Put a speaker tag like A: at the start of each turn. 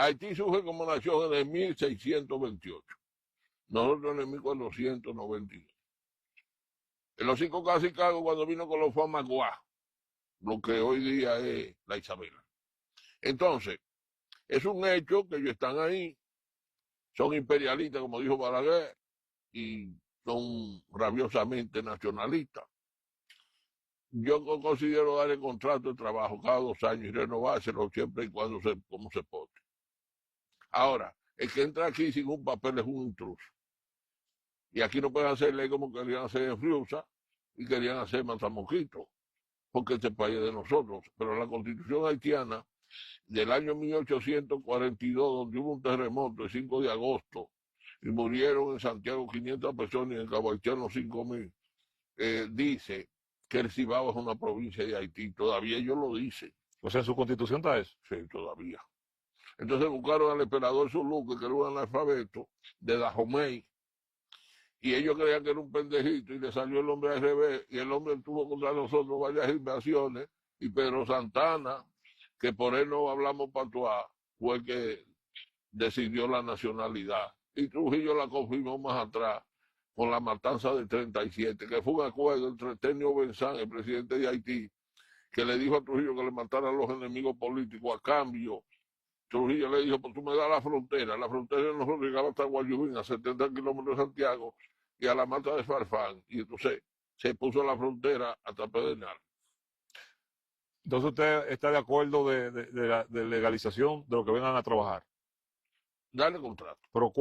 A: Haití surge como nación en el 1628. Nosotros en el 1492. En los 5 cacicazgos cuando vino con los Famaguá, lo que hoy día es la Isabela. Entonces, es un hecho que ellos están ahí, son imperialistas, como dijo Balaguer, y son rabiosamente nacionalistas. Yo considero dar el contrato de trabajo cada 2 años y renovárselo siempre y cuando como se puede. Ahora, el que entra aquí sin un papel es un intruso. Y aquí no pueden hacer ley como querían hacer en Friusa y querían hacer Matamoquito, porque este país es de nosotros. Pero la constitución haitiana del año 1842, donde hubo un terremoto el 5 de agosto, y murieron en Santiago 500 personas y en Cabo Haitiano 5.000, dice que el Cibao es una provincia de Haití. Todavía ellos lo dicen.
B: O sea, en su constitución está eso.
A: Sí, todavía. Entonces buscaron al emperador Zuluque, que era un analfabeto, de Dahomey, y ellos creían que era un pendejito, y le salió el hombre al revés, y el hombre tuvo contra nosotros varias invasiones, y Pedro Santana, que por él no hablamos patuá, fue el que decidió la nacionalidad. Y Trujillo la confirmó más atrás, con la matanza del 37, que fue un acuerdo entre Tenio Benzán, el presidente de Haití, que le dijo a Trujillo que le mataran a los enemigos políticos. A cambio, Trujillo le dijo, pues tú me das la frontera de nosotros llegaba hasta Guayubín, a 70 kilómetros de Santiago, y a la mata de Farfán, y entonces se puso la frontera hasta Pedernal.
B: Entonces usted está de acuerdo de legalización de lo que vengan a trabajar.
A: Dale contrato.
B: Pero